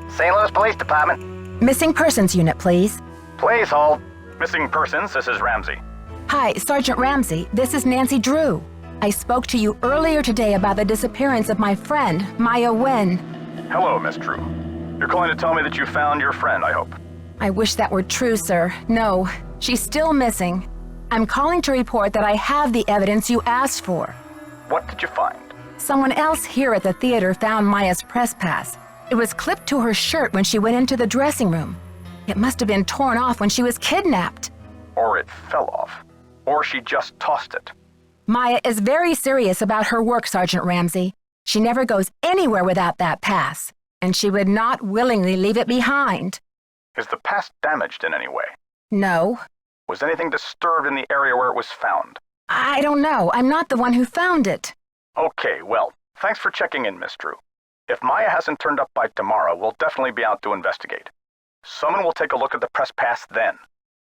St. Louis Police Department. Missing Persons Unit, please. Please hold. Missing Persons, this is Ramsey. Hi, Sergeant Ramsey. This is Nancy Drew. I spoke to you earlier today about the disappearance of my friend, Maya Nguyen. Hello, Miss Drew. You're calling to tell me that you found your friend, I hope. I wish that were true, sir. No, she's still missing. I'm calling to report that I have the evidence you asked for. What did you find? Someone else here at the theater found Maya's press pass. It was clipped to her shirt when she went into the dressing room. It must have been torn off when she was kidnapped. Or it fell off. Or she just tossed it. Maya is very serious about her work, Sergeant Ramsey. She never goes anywhere without that pass, and she would not willingly leave it behind. Is the pass damaged in any way? No. Was anything disturbed in the area where it was found? I don't know. I'm not the one who found it. Okay, well, thanks for checking in, Miss Drew. If Maya hasn't turned up by tomorrow, we'll definitely be out to investigate. Someone will take a look at the press pass then.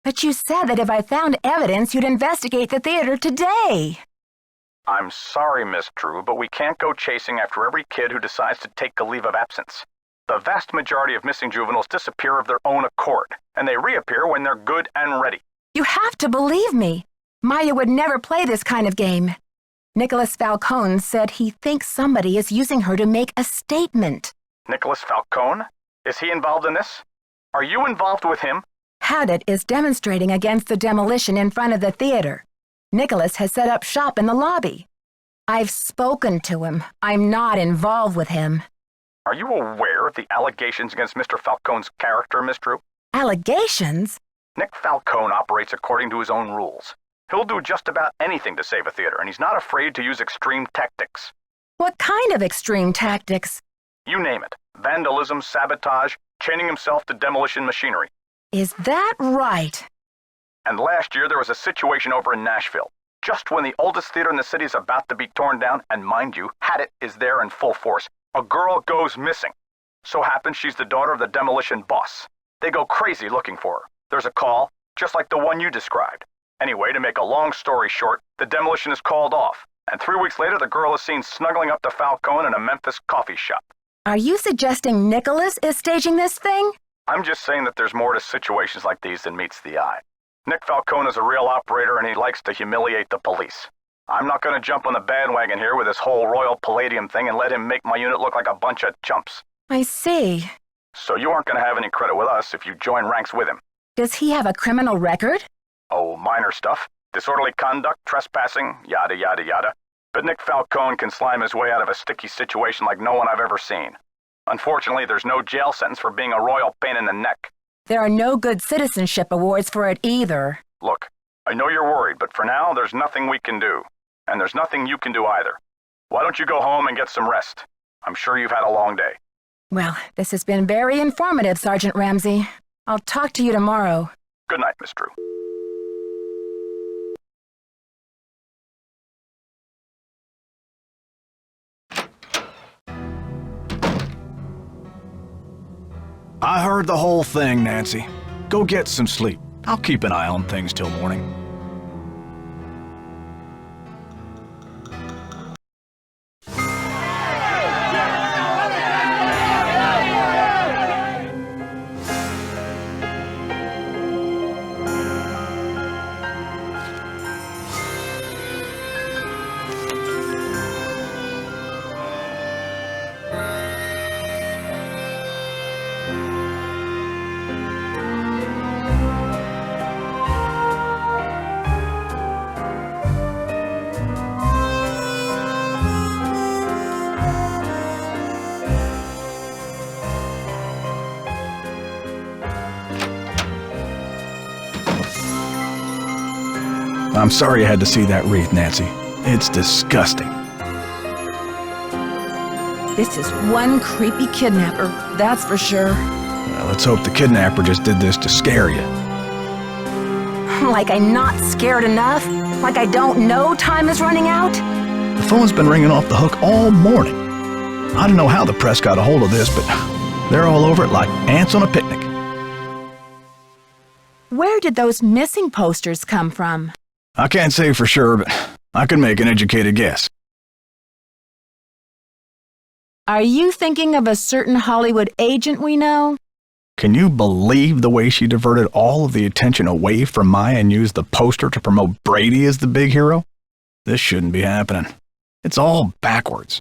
But you said that if I found evidence, you'd investigate the theater today. I'm sorry, Miss Drew, but we can't go chasing after every kid who decides to take a leave of absence. The vast majority of missing juveniles disappear of their own accord, and they reappear when they're good and ready. You have to believe me. Maya would never play this kind of game. Nicholas Falcone said he thinks somebody is using her to make a statement. Nicholas Falcone? Is he involved in this? Are you involved with him? Haddett is demonstrating against the demolition in front of the theater. Nicholas has set up shop in the lobby. I've spoken to him. I'm not involved with him. Are you aware of the allegations against Mr. Falcone's character, Miss Drew? Allegations? Nick Falcone operates according to his own rules. He'll do just about anything to save a theater, and he's not afraid to use extreme tactics. What kind of extreme tactics? You name it. Vandalism, sabotage, chaining himself to demolition machinery. Is that right? And last year there was a situation over in Nashville. Just when the oldest theater in the city is about to be torn down, and mind you, Haddett is there in full force, a girl goes missing. So happens she's the daughter of the demolition boss. They go crazy looking for her. There's a call, just like the one you described. Anyway, to make a long story short, the demolition is called off, and 3 weeks later the girl is seen snuggling up to Falcone in a Memphis coffee shop. Are you suggesting Nicholas is staging this thing? I'm just saying that there's more to situations like these than meets the eye. Nick Falcone is a real operator and he likes to humiliate the police. I'm not going to jump on the bandwagon here with this whole Royal Palladium thing and let him make my unit look like a bunch of chumps. I see. So you aren't going to have any credit with us if you join ranks with him. Does he have a criminal record? Oh, minor stuff. Disorderly conduct, trespassing, yada yada yada. But Nick Falcone can slime his way out of a sticky situation like no one I've ever seen. Unfortunately, there's no jail sentence for being a royal pain in the neck. There are no good citizenship awards for it either. Look, I know you're worried, but for now, there's nothing we can do. And there's nothing you can do either. Why don't you go home and get some rest? I'm sure you've had a long day. Well, this has been very informative, Sergeant Ramsey. I'll talk to you tomorrow. Good night, Miss Drew. I heard the whole thing, Nancy. Go get some sleep. I'll keep an eye on things till morning. I'm sorry you had to see that wreath, Nancy. It's disgusting. This is one creepy kidnapper, that's for sure. Well, let's hope the kidnapper just did this to scare you. Like I'm not scared enough? Like I don't know time is running out? The phone's been ringing off the hook all morning. I don't know how the press got a hold of this, but they're all over it like ants on a picnic. Where did those missing posters come from? I can't say for sure, but I could make an educated guess. Are you thinking of a certain Hollywood agent we know? Can you believe the way she diverted all of the attention away from Maya and used the poster to promote Brady as the big hero? This shouldn't be happening. It's all backwards.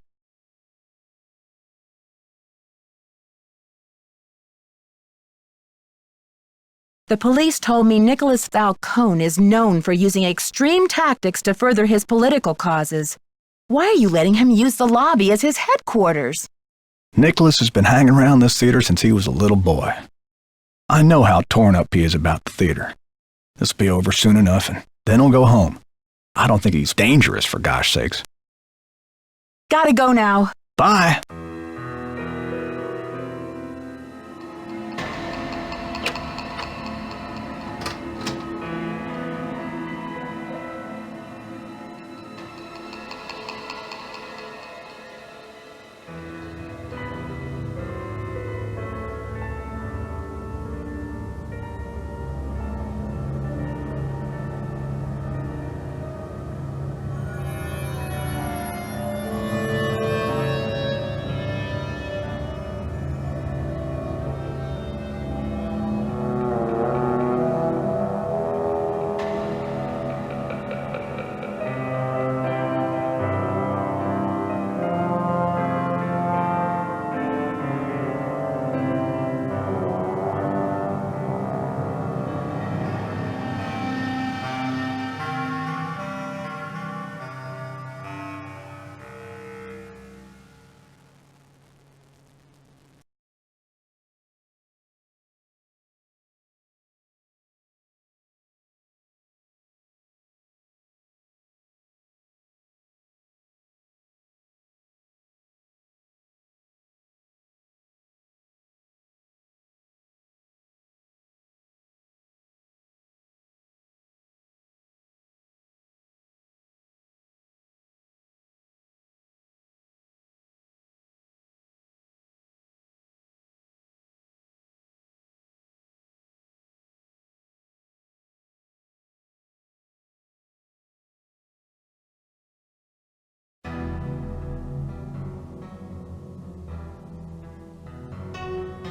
The police told me Nicholas Falcone is known for using extreme tactics to further his political causes. Why are you letting him use the lobby as his headquarters? Nicholas has been hanging around this theater since he was a little boy. I know how torn up he is about the theater. This will be over soon enough, and then he'll go home. I don't think he's dangerous, for gosh sakes. Gotta go now. Bye.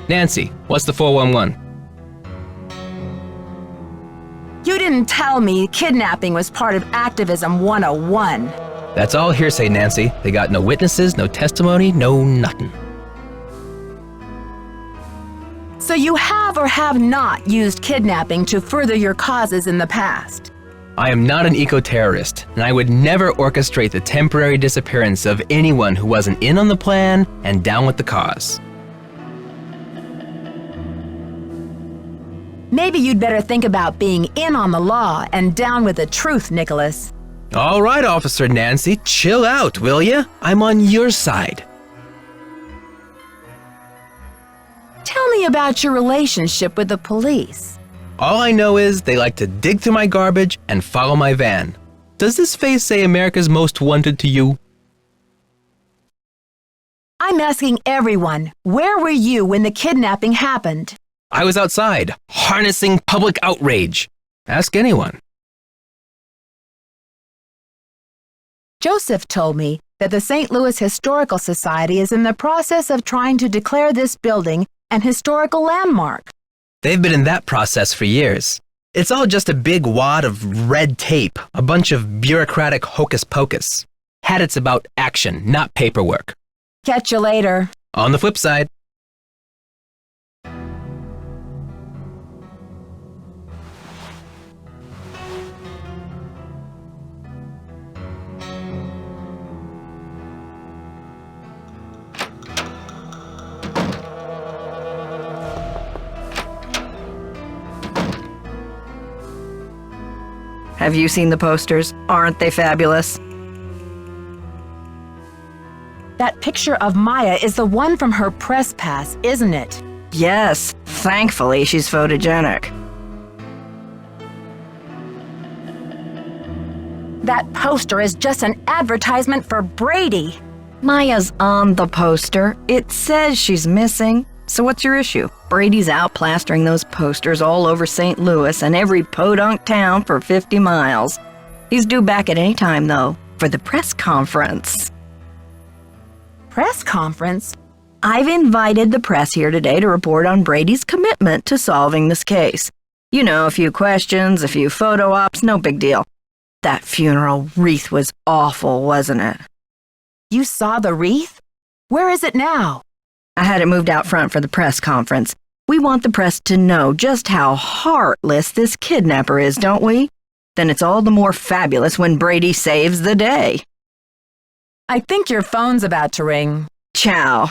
Nancy, what's the 411? You didn't tell me kidnapping was part of Activism 101. That's all hearsay, Nancy. They got no witnesses, no testimony, no nothing. So you have or have not used kidnapping to further your causes in the past? I am not an eco-terrorist, and I would never orchestrate the temporary disappearance of anyone who wasn't in on the plan and down with the cause. Maybe you'd better think about being in on the law and down with the truth, Nicholas. All right, Officer Nancy, chill out, will ya? I'm on your side. Tell me about your relationship with the police. All I know is they like to dig through my garbage and follow my van. Does this face say America's Most Wanted to you? I'm asking everyone, where were you when the kidnapping happened? I was outside, harnessing public outrage. Ask anyone. Joseph told me that the St. Louis Historical Society is in the process of trying to declare this building an historical landmark. They've been in that process for years. It's all just a big wad of red tape, a bunch of bureaucratic hocus pocus. Had it's about action, not paperwork. Catch you later. On the flip side, Have you seen the posters? Aren't they fabulous? That picture of Maya is the one from her press pass, isn't it? Yes, thankfully she's photogenic. That poster is just an advertisement for Brady. Maya's on the poster. It says she's missing. So what's your issue? Brady's out plastering those posters all over St. Louis and every podunk town for 50 miles. He's due back at any time, though, for the press conference. Press conference? I've invited the press here today to report on Brady's commitment to solving this case. You know, a few questions, a few photo ops, no big deal. That funeral wreath was awful, wasn't it? You saw the wreath? Where is it now? I had it moved out front for the press conference. We want the press to know just how heartless this kidnapper is, don't we? Then it's all the more fabulous when Brady saves the day. I think your phone's about to ring. Ciao.